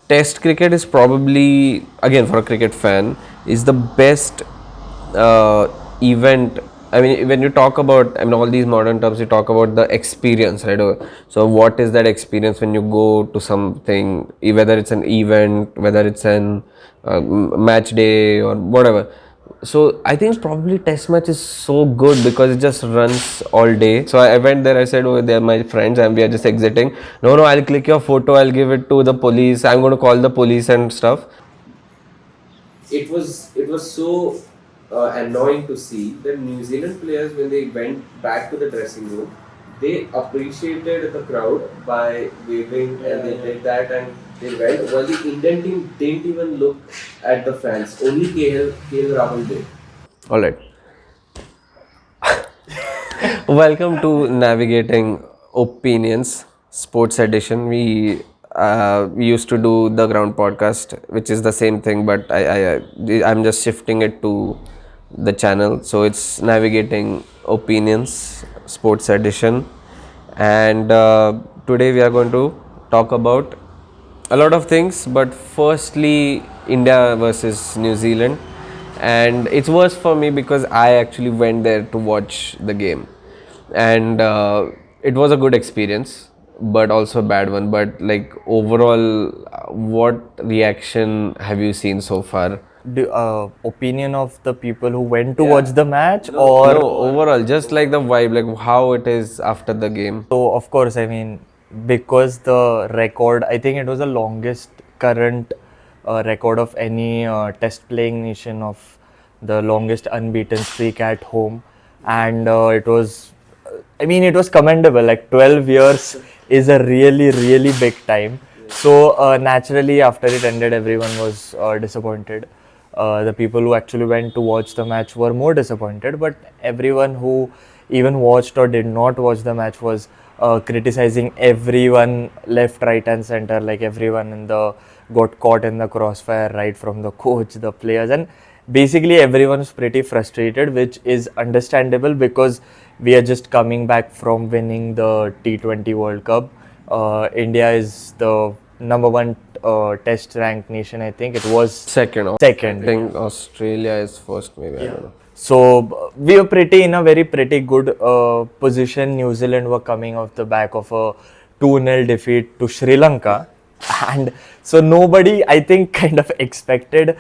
Test cricket is probably, again, for a cricket fan, is the best event. I mean, when you talk about, I mean, all these modern terms, you talk about the experience, right? So what is that experience when you go to something, whether it's an event, whether it's an match day or whatever. So I think probably test match is so good because it just runs all day. So I went there, I said, oh, they're my friends and we are just exiting. No, I'll click your photo, I'll give it to the police, I'm going to call the police and stuff. It was so annoying to see that New Zealand players, when they went back to the dressing room, they appreciated the crowd by waving, and they did that, and they went, while the Indian team didn't even look at the fans. Only KL Rahul did. All right. Welcome to Navigating Opinions Sports Edition. We used to do the Ground podcast, which is the same thing, but I'm just shifting it to the channel. So it's Navigating Opinions Sports Edition, and today we are going to talk about a lot of things. But firstly, India versus New Zealand. And it's worse for me because I actually went there to watch the game, and it was a good experience but also a bad one. But like overall, what reaction have you seen so far? Opinion of the people who went to watch the match, or No, overall, just like the vibe, like how it is after the game. so of course, I mean, because the record, I think it was the longest current record of any test playing nation, of the longest unbeaten streak at home, and it was, I mean, it was commendable. Like 12 years is a really, really big time. So naturally, after it ended, everyone was disappointed. The people who actually went to watch the match were more disappointed, but everyone who even watched or did not watch the match was criticizing everyone left, right, and center. Like everyone in the got caught in the crossfire, right from the coach, the players, and basically everyone was pretty frustrated, which is understandable because we are just coming back from winning the T20 World Cup. India is the number one test ranked nation. I think it was Second. I second. think Australia is first, maybe. I don't know. So we were in a very pretty good position. New Zealand were coming off the back of a 2-0 defeat to Sri Lanka. And so nobody, I think, kind of expected.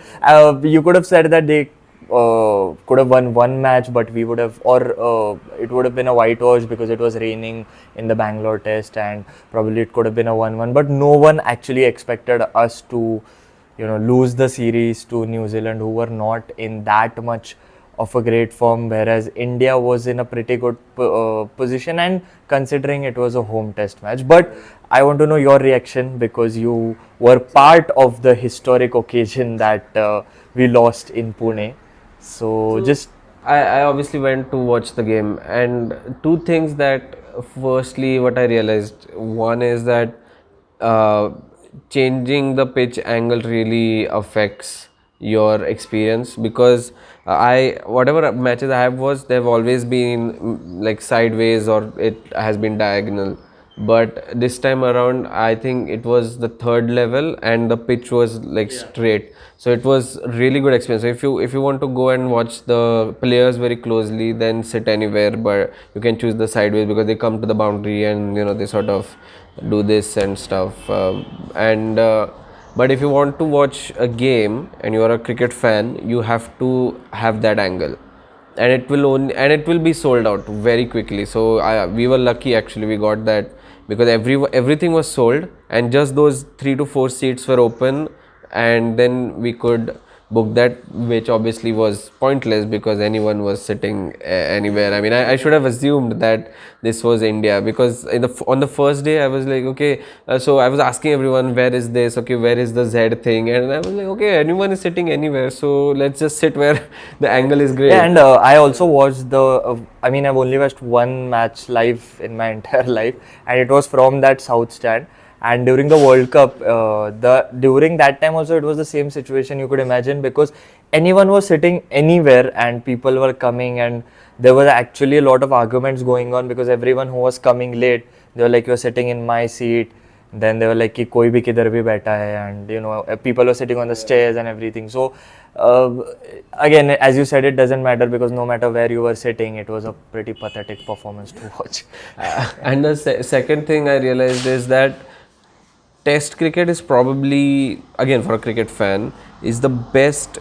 You could have said that they could have won one match, but we would have, or it would have been a whitewash because it was raining in the Bangalore test, and probably it could have been a 1-1. But no one actually expected us to, lose the series to New Zealand, who were not in that much of a great form, whereas India was in a pretty good position, and considering it was a home test match. But I want to know your reaction because you were part of the historic occasion that we lost in Pune. So just I obviously went to watch the game, and two things that, firstly, what I realized, one is that uh, changing the pitch angle really affects your experience, because I whatever matches I have watched, they've always been like sideways, or it has been diagonal. But this time around, I think it was the third level and the pitch was like straight. So it was really good experience. So if you want to go and watch the players very closely, then sit anywhere, but you can choose the sideways because they come to the boundary and they sort of do this and stuff. And but if you want to watch a game and you are a cricket fan, you have to have that angle, and it will be sold out very quickly. So we were lucky, actually, we got that, because everything was sold and just those 3 to 4 seats were open, and then we could book that, which obviously was pointless because anyone was sitting anywhere. I mean, I should have assumed that this was India, because on the first day I was like, okay, so I was asking everyone, where is this, okay, where is the Z thing, and I was like, okay, anyone is sitting anywhere, so let's just sit where the angle is great. yeah, and I also watched I mean, I've only watched one match live in my entire life, and it was from that South stand. And during the World Cup, during that time also, it was the same situation you could imagine, because anyone was sitting anywhere and people were coming, and there were actually a lot of arguments going on because everyone who was coming late, they were like, you're sitting in my seat, then they were like कि कोई भी किधर भी बैठा है, and you know people were sitting on the stairs and everything. So uh, again, as you said, it doesn't matter because no matter where you were sitting, it was a pretty pathetic performance to watch. And the second thing I realized is that Test cricket is probably, again, for a cricket fan, is the best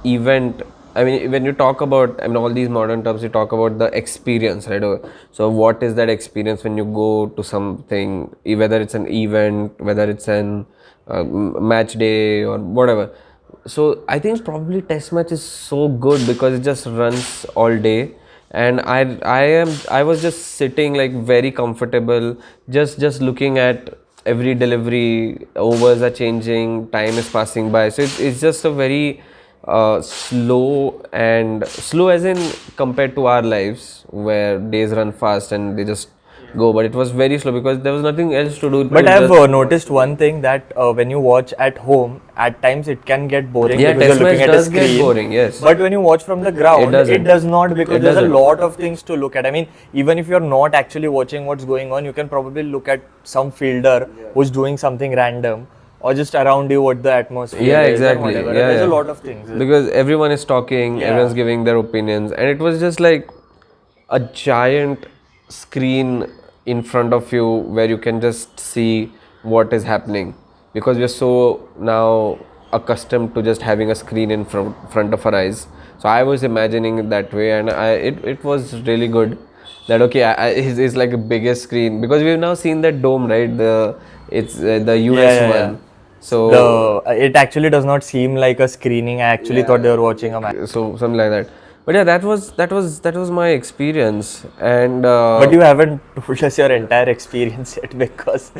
event. I mean, when you talk about, I mean, all these modern terms, you talk about the experience, right? So, what is that experience when you go to something, whether it's an event, whether it's an match day or whatever. So, I think probably Test match is so good because it just runs all day, and I was just sitting like very comfortable, just looking at every delivery. Overs are changing, time is passing by, so it's just a very slow as in compared to our lives where days run fast and they just go, but it was very slow because there was nothing else to do. But I've noticed one thing that when you watch at home, at times it can get boring Yeah, because test you're looking match at a does get screen. boring, yes. But when you watch from the ground, doesn't. it does not, because It there's a doesn't. lot of things to look at. I mean, even if you're not actually watching what's going on, you can probably look at some fielder who's doing something random, or just around you what the atmosphere Yeah, is and exactly. whatever. Yeah, There's a yeah. lot of things. Because everyone is talking, Yeah. everyone's giving their opinions, and it was just like a giant screen in front of you where you can just see what is happening, because we're so now accustomed to just having a screen in front of our eyes. So I was imagining it that way, and it was really good that okay, it's like a biggest screen, because we've now seen that dome, right? It's the US Yeah, yeah. one. So It actually does not seem like a screening. I actually thought they were watching a match. so something like that. But yeah, that was my experience, and But you haven't told us your entire experience yet, because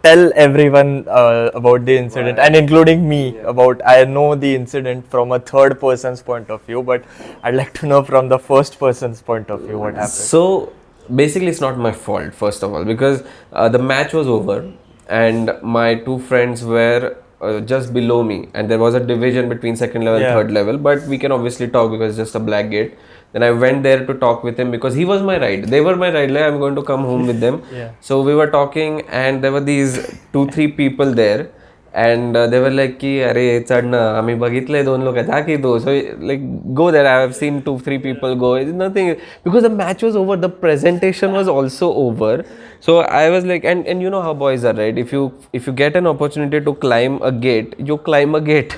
tell everyone about the incident, and including me about. I know the incident from a third person's point of view, but I'd like to know from the first person's point of view what happened. So basically, it's not my fault, first of all, because the match was over and my two friends were just below me, and there was a division between second level and Yeah. third level, but we can obviously talk because it's just a black gate. Then I went there to talk with him because he was my ride. They were my ride. Like, I'm going to come home with them. Yeah. So we were talking, and there were these 2-3 people there, and they were like ki अरे चढ ना आम्ही बघितले दोन लोक जा की तू. So like go there. I have seen 2-3 people go. It's nothing, because the match was over, the presentation was also over. So I was like, and you know how boys are, right? If you get an opportunity to climb a gate, you climb a gate.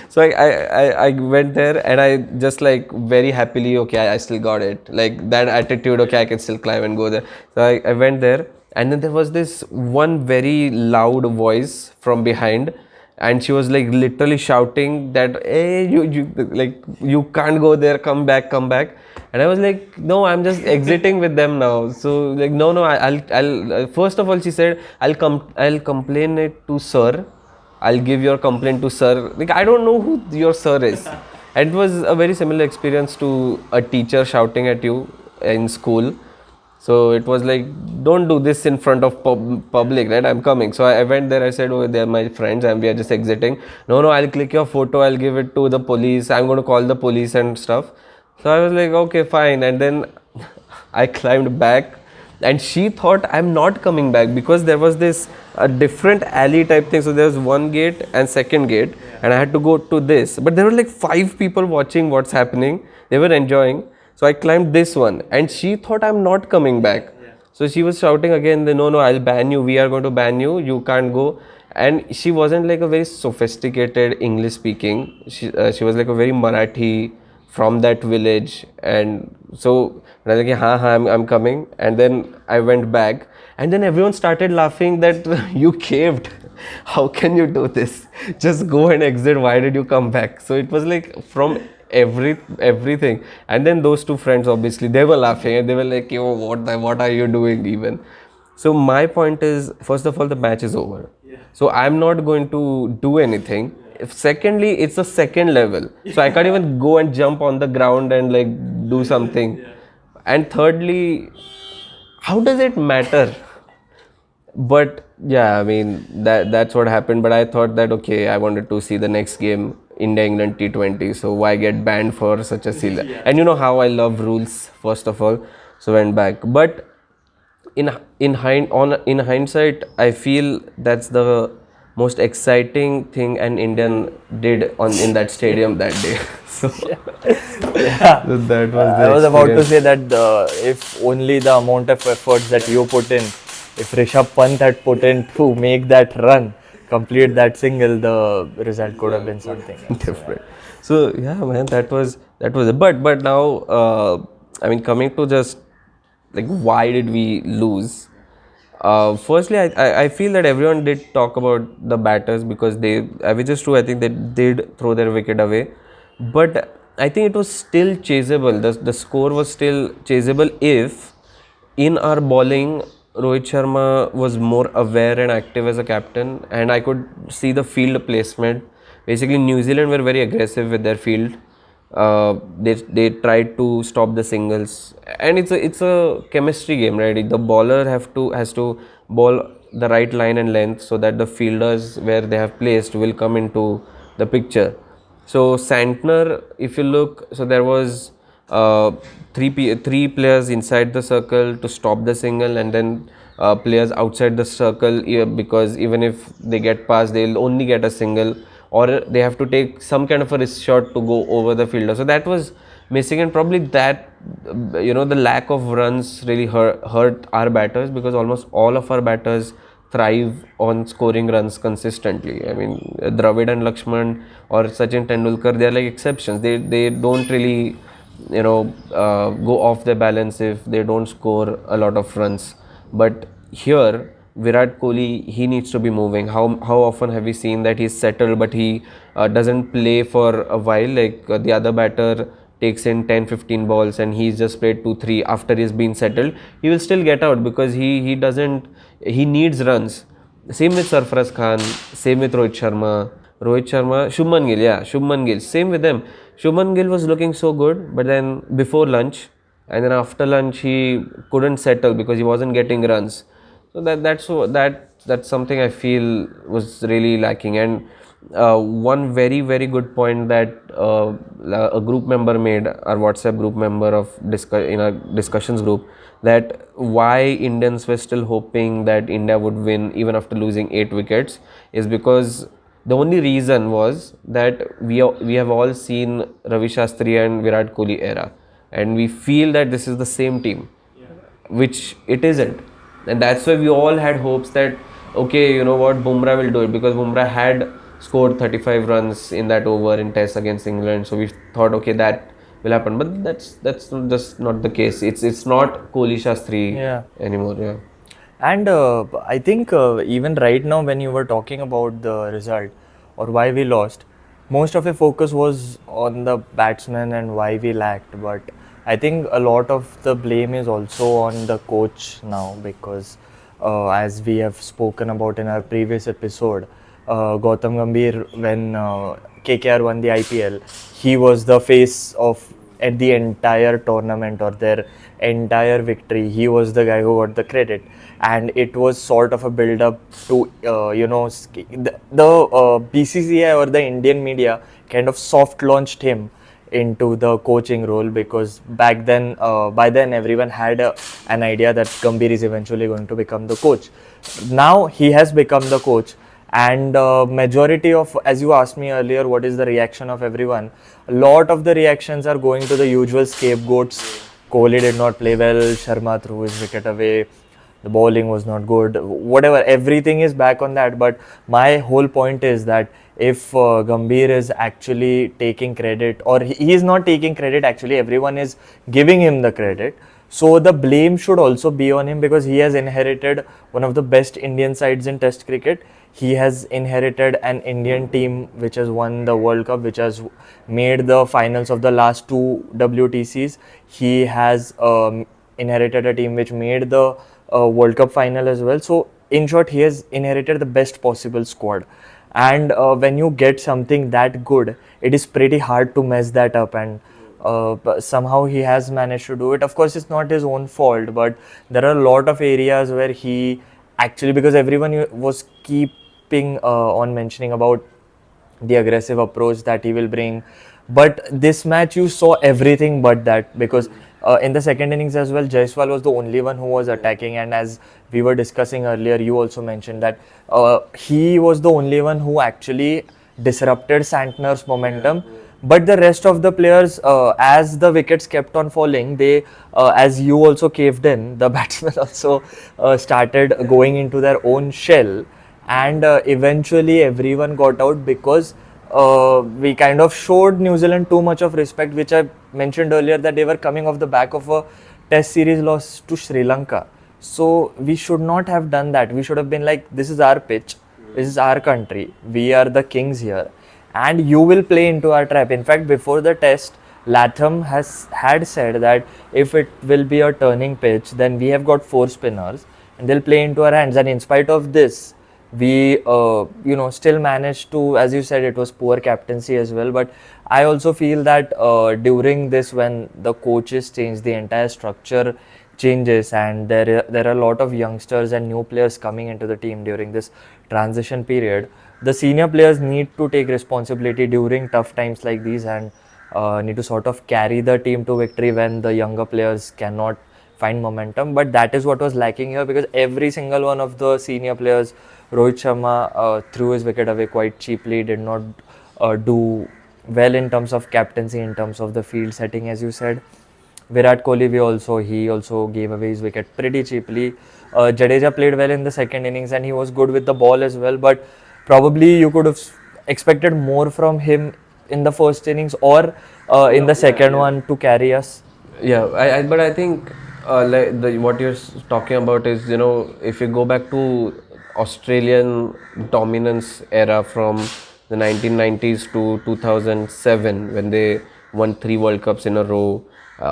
so I went there, and I just like very happily, okay, I still got it, like that attitude, okay, I can still climb and go there. So I went there, and then there was this one very loud voice from behind, and she was like literally shouting that, hey, you can't go there, come back. And I was like, no, I'm just exiting with them now. So like, no, I'll first of all, she said, I'll complain it to sir. I'll give your complaint to sir. Like, I don't know who your sir is. And it was a very similar experience to a teacher shouting at you in school. So it was like, don't do this in front of public, right? I'm coming. So I went there, I said, oh, they're my friends and we are just exiting. No, I'll click your photo, I'll give it to the police. I'm going to call the police and stuff. So I was like, okay, fine. And then I climbed back, and she thought I'm not coming back because there was this a different alley type thing. So there was one gate and second gate, and I had to go to this. But there were like 5 people watching what's happening. They were enjoying. So I climbed this one, and she thought I'm not coming back. So she was shouting again, no, I'll ban you. We are going to ban you. You can't go. And she wasn't like a very sophisticated English speaking. She was like a very Marathi from that village. And so I was like, I'm coming. And then I went back, and then everyone started laughing that you caved. How can you do this? Just go and exit. Why did you come back? So it was like from everything. And then those two friends, obviously they were laughing, and they were like, yo, what are you doing even? So my point is, first of all, the match is over. So I'm not going to do anything. Secondly, it's a second level, so I can't even go and jump on the ground and like do something. And thirdly, how does it matter? But yeah, I mean that's what happened. But I thought that okay, I wanted to see the next game, India England T20. So why get banned for such a silly? And you know how I love rules, first of all. So went back. But in hindsight, I feel that's the most exciting thing an Indian did in that stadium that day. So, Yeah, so that was the I was about to experience. say that if only the amount of efforts that you put in, if Rishabh Pant had put in to make that run, complete that single, the result could have been something else. So, yeah. Different. So yeah, man, that was it. But now, I mean, coming to just like why did we lose? Firstly, I feel that everyone did talk about the batters because which is true. I think they did throw their wicket away, but I think it was still chaseable. The score was still chaseable if in our bowling, Rohit Sharma was more aware and active as a captain, and I could see the field placement. Basically, New Zealand were very aggressive with their field. They tried to stop the singles, and it's a chemistry game, right? The bowler has to bowl the right line and length so that the fielders where they have placed will come into the picture. So Santner, if you look, so there was three players inside the circle to stop the single, and then players outside the circle, because even if they get past, they'll only get a single, or they have to take some kind of a wrist shot to go over the fielder. So that was missing, and probably that the lack of runs really hurt our batters, because almost all of our batters thrive on scoring runs consistently. I mean, Dravid and Lakshman or Sachin Tendulkar, they are like exceptions. They don't really go off their balance if they don't score a lot of runs. But here, Virat Kohli, he needs to be moving. How often have we seen that he's settled, but he doesn't play for a while? Like the other batter takes in 10-15 balls and he's just played 2-3 after he's been settled, he will still get out because he doesn't, he needs runs. Same with Sarfaraz Khan, same with Rohit Sharma, Shubman Gill, yeah, Shubman Gill, same with them. Shubman Gill was looking so good, but then before lunch and then after lunch he couldn't settle because he wasn't getting runs. So that's something I feel was really lacking. And one very good point that a group member made, our WhatsApp group member in our discussions group, that why Indians were still hoping that India would win even after losing 8 wickets, is because the only reason was that we have all seen Ravi Shastri and Virat Kohli era, and we feel that this is the same team, which it isn't. And that's why we all had hopes that, okay, you know what, Bumrah will do it, because Bumrah had scored 35 runs in that over in Test against England. So we thought, okay, that will happen. But that's just not the case. It's not Kohli Shastri Yeah. anymore. Yeah. And I think even right now, when you were talking about the result or why we lost, most of the focus was on the batsmen and why we lacked. But I think a lot of the blame is also on the coach now, because as we have spoken about in our previous episode, Gautam Gambhir, when KKR won the IPL, he was the face of at the entire tournament or their entire victory. He was the guy who got the credit, and it was sort of a build up to the BCCI or the Indian media kind of soft launched him into the coaching role, because back then by then everyone had an idea that Gambhir is eventually going to become the coach. Now he has become the coach, and majority of, as you asked me earlier, what is the reaction of everyone, a lot of the reactions are going to the usual scapegoats. Kohli did not play well, Sharma threw his wicket away, the bowling was not good, whatever, everything is back on that. But my whole point is that if Gambhir is actually taking credit, or he is not taking credit, actually everyone is giving him the credit, so the blame should also be on him, because he has inherited one of the best Indian sides in Test cricket. He has inherited an Indian team which has won the World Cup, which has made the finals of the last two WTCs. He has inherited a team which made the World Cup final as well. So, in short, he has inherited the best possible squad. And when you get something that good, it is pretty hard to mess that up. And but somehow he has managed to do it. Of course, it's not his own fault, but there are a lot of areas where he actually, because everyone was keeping on mentioning about the aggressive approach that he will bring, but this match you saw everything but that, because in the second innings as well, Jaiswal was the only one who was attacking, and as we were discussing earlier, you also mentioned that he was the only one who actually disrupted Santner's momentum. But the rest of the players, as the wickets kept on falling, they, as you also caved in, the batsmen also started going into their own shell, and eventually everyone got out because we kind of showed New Zealand too much of respect, which I mentioned earlier that they were coming off the back of a Test series loss to Sri Lanka. So we should not have done that. We should have been like, this is our pitch, this is our country, we are the kings here, and you will play into our trap. In fact, before the test, Latham had said that if it will be a turning pitch, then we have got 4 spinners and they'll play into our hands. And in spite of this, we still managed to, as you said, it was poor captaincy as well. But I also feel that during this, when the coaches change, the entire structure changes, and there are a lot of youngsters and new players coming into the team during this transition period. The senior players need to take responsibility during tough times like these, and need to sort of carry the team to victory when the younger players cannot find momentum. But that is what was lacking here, because every single one of the senior players, Rohit Sharma threw his wicket away quite cheaply, did not do well in terms of captaincy, in terms of the field setting, as you said. Virat Kohli, he also gave away his wicket pretty cheaply. Jadeja played well in the second innings and he was good with the ball as well, but probably you could have expected more from him in the first innings or in the second one to carry us. Yeah, but I think what you're talking about is, if you go back to Australian dominance era from the 1990s to 2007, when they won 3 World Cups in a row,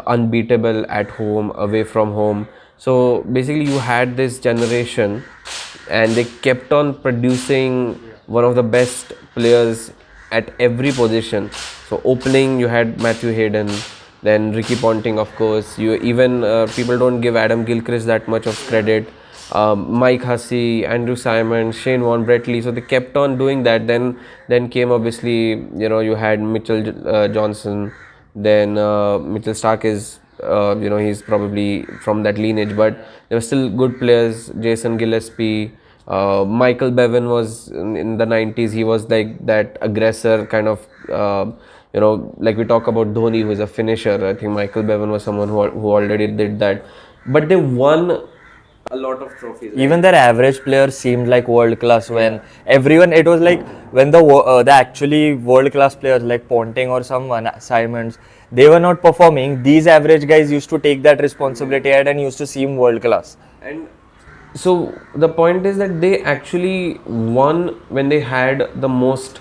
unbeatable at home, away from home. So basically, you had this generation, and they kept on producing one of the best players at every position. So opening, you had Matthew Hayden, then Ricky Ponting, of course. You even people don't give Adam Gilchrist that much of credit. Mike Hussey, Andrew Simon, Shane Warne, Brett Lee. So they kept on doing that. Then came, obviously, you had Mitchell Johnson. Then Mitchell Stark is he's probably from that lineage, but there were still good players. Jason Gillespie, Michael Bevan was in the 90s. He was like that aggressor kind of. Like we talk about Dhoni, who is a finisher. I think Michael Bevan was someone who already did that. But they won a lot of trophies. Even their average players seemed like world class when everyone, it was like when the actually world class players like Ponting or someone, Simons, they were not performing. These average guys used to take that responsibility and used to seem world class. And so the point is that they actually won when they had the most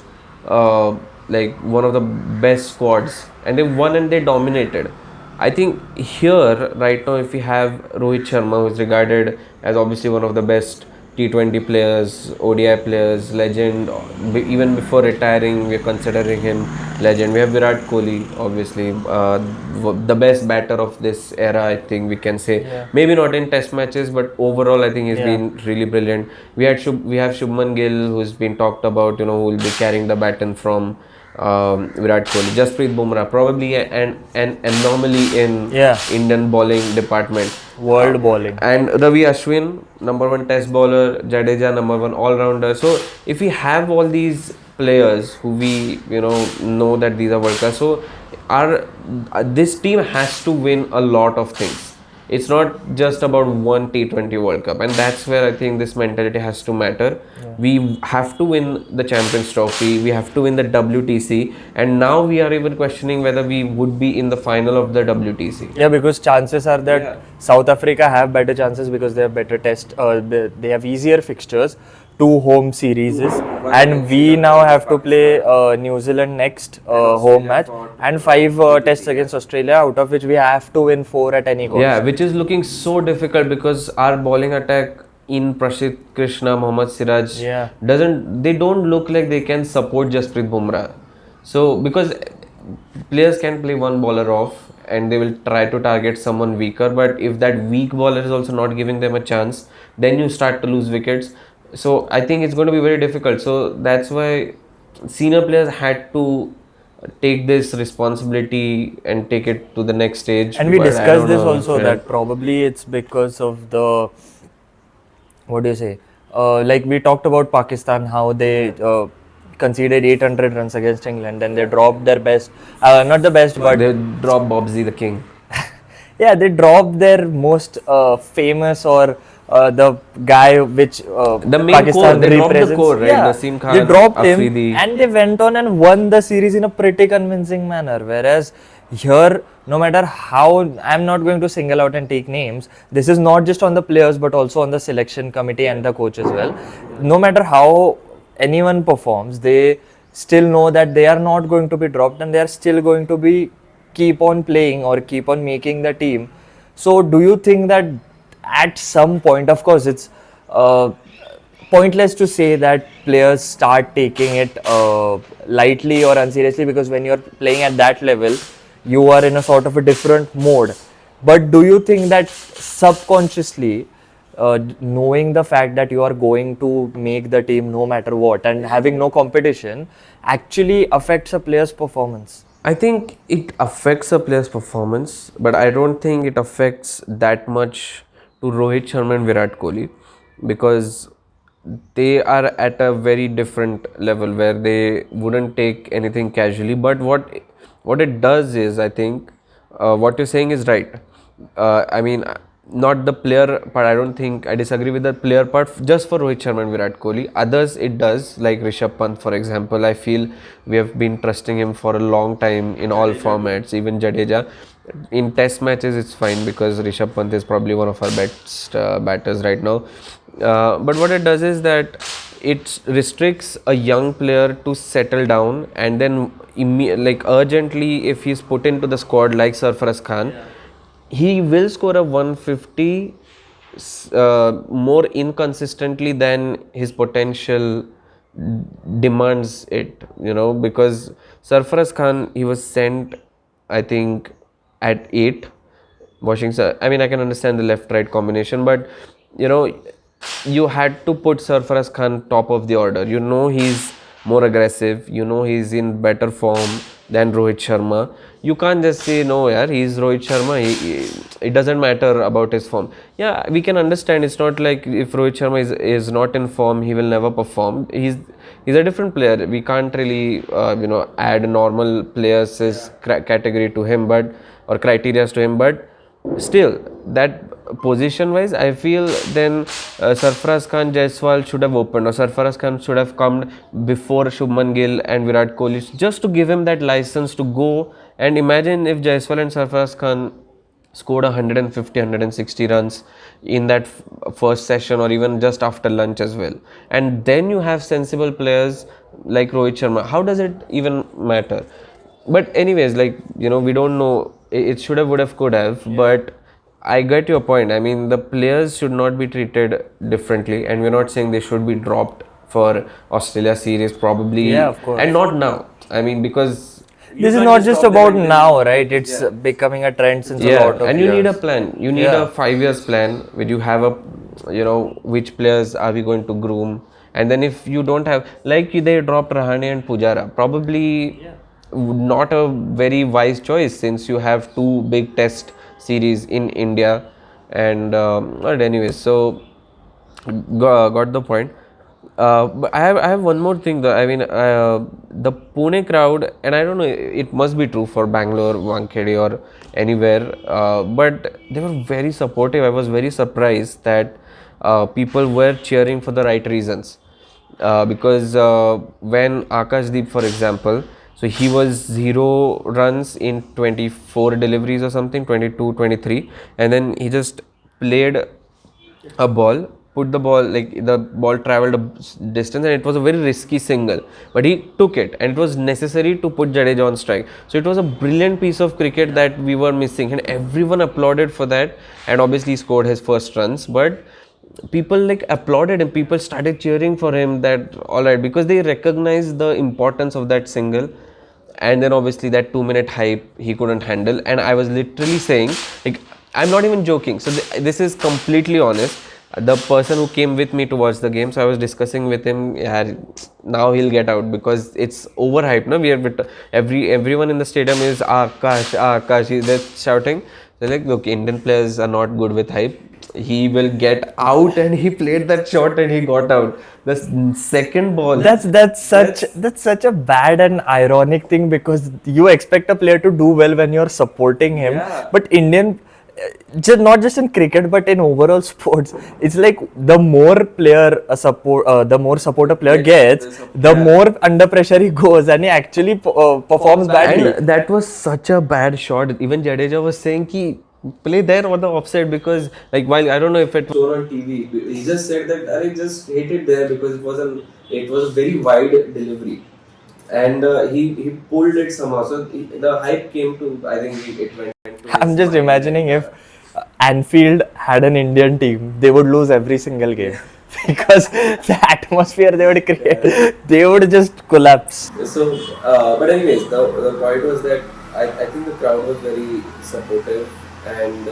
like one of the best squads, and they won and they dominated. I think here right now, if we have Rohit Sharma, who is regarded as obviously one of the best T20 players, ODI players, legend, even before retiring, we're considering him legend. We have Virat Kohli, obviously, the best batter of this era, I think we can say. Yeah. Maybe not in test matches, but overall, I think he's been really brilliant. We have Shubman Gill, who's been talked about, who will be carrying the baton from Virat Kohli. Jasprit Bumrah, probably an anomaly in Indian bowling department. World bowling. And Ravi Ashwin, #1 test bowler. Jadeja, #1 all-rounder. So if we have all these players who we know that these are world class, so this team has to win a lot of things. It's not just about one T20 World Cup, and that's where I think this mentality has to matter. Yeah. We have to win the Champions Trophy, we have to win the WTC, and now we are even questioning whether we would be in the final of the WTC. Yeah, because chances are that South Africa have better chances because they have better they have easier fixtures, 2 home series, and we now have to play New Zealand next home match and 5 tests against Australia, out of which we have to win 4 at any cost. Yeah, which is looking so difficult because our bowling attack in Prasidh Krishna, Mohammad Siraj don't look like they can support Jasprit Bumrah. So because players can play one bowler off and they will try to target someone weaker, but if that weak bowler is also not giving them a chance, then you start to lose wickets. So I think it's going to be very difficult. So that's why senior players had to take this responsibility and take it to the next stage. And we But I discussed don't this know. also Yeah. that probably it's because of the, what do you say? Like we talked about Pakistan, how they conceded 800 runs against England, and they dropped their best, not the best, but They drop Bobsy the king. yeah, they dropped their most famous, or the guy which The main core, Pakistan they dropped the represents. core, right? Yeah, Naseem they Khan, dropped him, Afridi. and they went on and won the series in a pretty convincing manner. Whereas here, no matter how, I'm not going to single out and take names. This is not just on the players, but also on the selection committee and the coach as well. No matter how anyone performs, they still know that they are not going to be dropped, and they are still going to be keep on playing or keep on making the team. So do you think that at some point, of course it's pointless to say that players start taking it lightly or unseriously, because when you're playing at that level you are in a sort of a different mode, but do you think that subconsciously, knowing the fact that you are going to make the team no matter what and having no competition, actually affects a player's performance? I think it affects a player's performance, but I don't think it affects that much to Rohit Sharma and Virat Kohli, because they are at a very different level where they wouldn't take anything casually. But what it does is, I think, what you're saying is right. I mean, not the player part. I don't think I disagree with the player part. Just for Rohit Sharma and Virat Kohli, others it does. Like Rishabh Pant, for example, I feel we have been trusting him for a long time in all formats. Even Jadeja, in Test matches, it's fine because Rishabh Pant is probably one of our best batters right now. But what it does is that it restricts a young player to settle down, and then like urgently, if he's put into the squad like Sarfaraz Khan, he will score a 150 more inconsistently than his potential demands it, because Sarfaraz Khan, he was sent, I think, at 8 Washington. I mean, I can understand the left-right combination, but you know, you had to put Sarfaraz Khan top of the order. He's more aggressive. He's in better form than Rohit Sharma. You can't just say no, yeah, he's Rohit Sharma. It doesn't matter about his form. Yeah, we can understand. It's not like if Rohit Sharma is not in form, he will never perform. He's a different player. We can't really add normal players as category to him, or criteria to him, but still, that position wise, I feel then Sarfaraz Khan Jaiswal should have opened, or Sarfaraz Khan should have come before Shubman Gill and Virat Kohli, just to give him that license to go. And imagine if Jaiswal and Sarfaraz Khan scored 150, 160 runs in that first session, or even just after lunch as well. And then you have sensible players like Rohit Sharma. How does it even matter? But anyways, like, we don't know. It should have, would have, could have, but I get your point. I mean, the players should not be treated differently, and we're not saying they should be dropped for Australia series probably. Yeah, of course. And not now. I mean, because This is not just about now, right? It's becoming a trend since a lot of and you years. need a plan. You need a 5 years plan where you have a, which players are we going to groom, and then if you don't have, like they dropped Rahane and Pujara, probably not a very wise choice, since you have two big test series in India. And but anyways, so got the point. But I have one more thing though. I mean, the Pune crowd, and I don't know, it must be true for Bangalore, Wankhede, or anywhere, but they were very supportive. I was very surprised that people were cheering for the right reasons. Because when Akashdeep, for example, so he was 0 runs in 24 deliveries or something, 22, 23, and then he just played a ball, put the ball, like the ball traveled a distance, and it was a very risky single, but he took it, and it was necessary to put Jadeja on strike. So it was a brilliant piece of cricket that we were missing, and everyone applauded for that. And obviously he scored his first runs, but people like applauded and people started cheering for him, that all right, because they recognized the importance of that single. And then obviously that 2-minute hype he couldn't handle, and I was literally saying, like, I'm not even joking, so this is completely honest, The person who came with me to watch the game, so I was discussing with him, yeah, now he'll get out because it's overhyped. No, we are everyone in the stadium is Akash, Akash. They're shouting. They're like, look, Indian players are not good with hype. He will get out, and he played that shot and he got out. The second ball. That's such a bad and ironic thing, because you expect a player to do well when you're supporting him. Yeah. But Indian, not just in cricket but in overall sports, it's like the more the more support a player gets, the more under pressure he goes, and he actually performs badly. And that was such a bad shot. Even Jadeja was saying ki play there or the offside, because like, while I don't know if it was shown on TV, he just said that I just hit it there because it was a very wide delivery, and he pulled it somehow. So the hype came to, I think it went to I'm his just mind. imagining if Anfield had an Indian team, they would lose every single game because the atmosphere they would create, they would just collapse. So, but anyways, the point was that I think the crowd was very supportive, and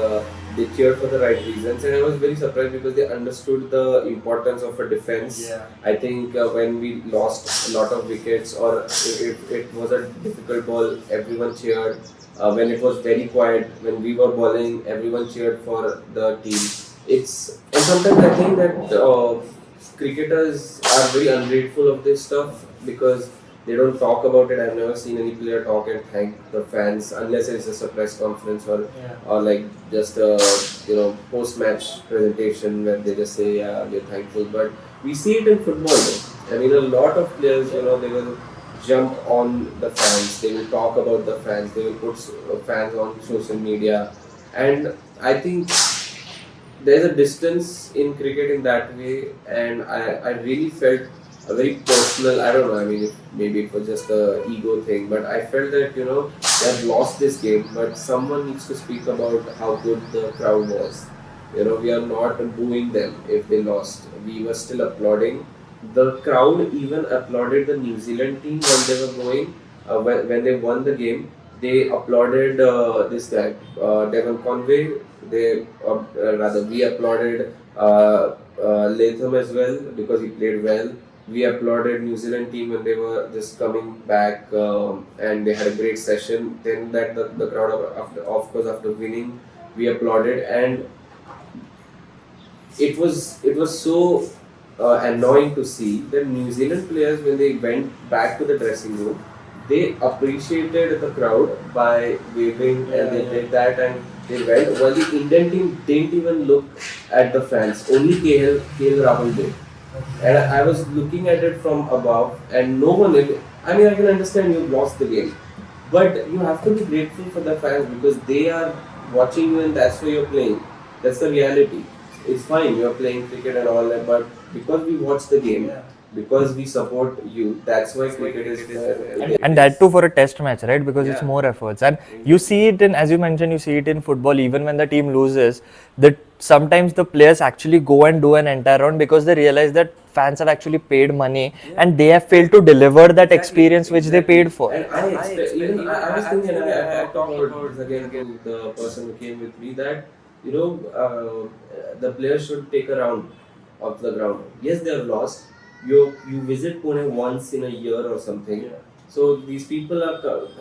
they cheered for the right reasons, and I was very surprised because they understood the importance of a defense. Yeah. I think when we lost a lot of wickets, or if it was a difficult ball, everyone cheered. When it was very quiet, when we were bowling, everyone cheered for the team. And sometimes I think that cricketers are very ungrateful of this stuff because they don't talk about it. I've never seen any player talk and thank the fans unless it's just a press conference, or like just a post-match presentation where they just say, yeah, we're thankful. But we see it in football though. I mean, a lot of players, they will jump on the fans, they will talk about the fans, they will put fans on social media, and I think there's a distance in cricket in that way, and I really felt a very personal, I don't know, I mean, maybe it was just a ego thing, but I felt that, they've lost this game, but someone needs to speak about how good the crowd was. We are not booing them if they lost. We were still applauding. The crowd even applauded the New Zealand team when they were going, when they won the game. They applauded this guy, Devon Conway. We applauded Latham as well because he played well. We applauded New Zealand team when they were just coming back, and they had a great session. Then that the crowd, of course, after winning, we applauded, and it was so annoying to see that New Zealand players, when they went back to the dressing room, they appreciated the crowd by waving, and they did that, and they went. While the Indian team didn't even look at the fans. Only KL Rahul did. And I was looking at it from above, and no one. I mean, I can understand you've lost the game, but you have to be grateful for the fans because they are watching you, and that's why you're playing. That's the reality. It's fine, you're playing cricket and all that, but because we watch the game, because we support you, that's why cricket is there. And that too for a test match, right? Because it's more efforts, and you see it in, as you mentioned, you see it in football. Even when the team loses, that sometimes the players actually go and do an entire round because they realize that fans have actually paid money and they have failed to deliver that experience which they paid for. And I was thinking, and I talked about this again to the person who came with me, that the players should take a round of the ground. Yes, they have lost. You visit Pune once in a year or something. So these people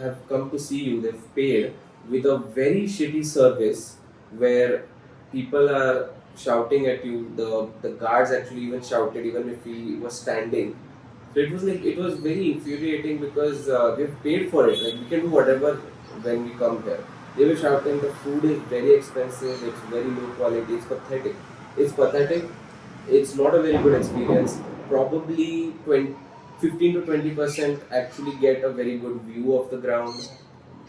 have come to see you. They've paid with a very shitty service where people are shouting at you. The guards actually even shouted even if he was standing. So it was very infuriating because we've paid for it. Like, we can do whatever when we come here. They were shouting the food is very expensive, it's very low quality, it's pathetic. It's pathetic. It's not a very good experience. Probably 15 to 20% actually get a very good view of the ground.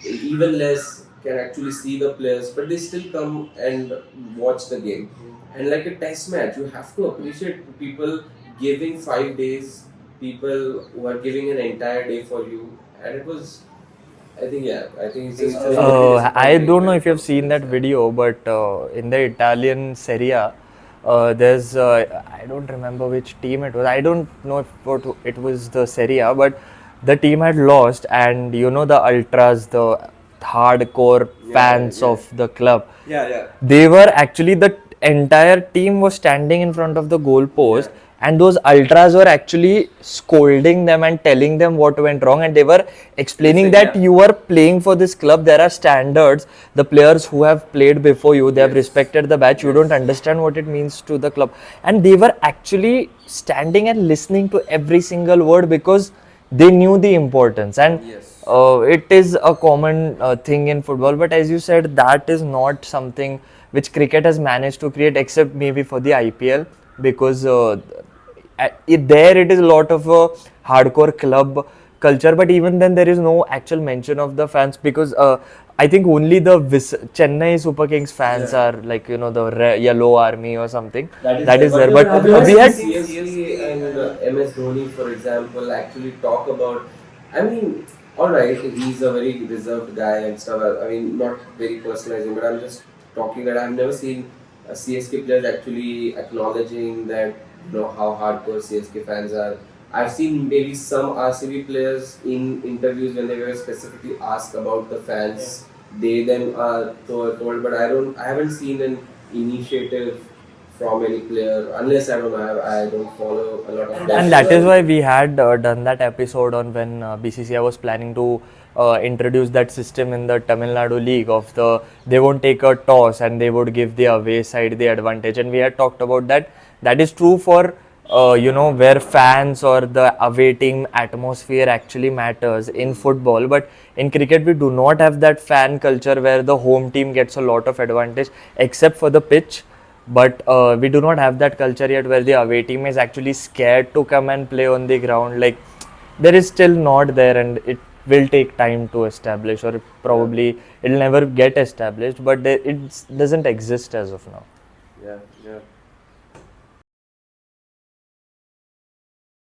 Even less can actually see the players, but they still come and watch the game. And like a test match, you have to appreciate people giving 5 days, people who are giving an entire day for you. And it was, I think it's just. I don't know if you've seen that video, but in the Italian Serie A, there's I don't remember which team it was. I don't know if it was the Serie A, but the team had lost, and the ultras, the hardcore fans of the club, they were actually entire team was standing in front of the goal post, and those ultras were actually scolding them and telling them what went wrong, and they were explaining that you are playing for this club, there are standards, the players who have played before you, they have respected the batch, you don't understand what it means to the club. And they were actually standing and listening to every single word because they knew the importance. And it is a common thing in football, but as you said, that is not something which cricket has managed to create, except maybe for the IPL, because there it is a lot of a hardcore club culture, but even then there is no actual mention of the fans, because I think only the Chennai Super Kings fans are like, you know, the yellow army or something that is there. But we had CSK and MS Dhoni, for example, actually talk about. I mean, all right, he's a very reserved guy and stuff. I mean, not very personalizing, but I'm just talking that I've never seen a CSK players actually acknowledging that, you know, how hardcore CSK fans are. I've seen maybe some RCB players in interviews when they were specifically asked about the fans. They then are told, but I haven't seen an initiative from any player, unless I don't know, I don't follow a lot of players. and that is why we had done that episode on when BCCI was planning to introduce that system in the Tamil Nadu league of the they won't take a toss and they would give the away side the advantage, and we had talked about that. That is true for you know, where fans or the away team atmosphere actually matters in football, but in cricket we do not have that fan culture where the home team gets a lot of advantage except for the pitch. But we do not have that culture yet where the away team is actually scared to come and play on the ground. Like, there is still not there, and it will take time to establish, or probably it will never get established, but it doesn't exist as of now. Yeah.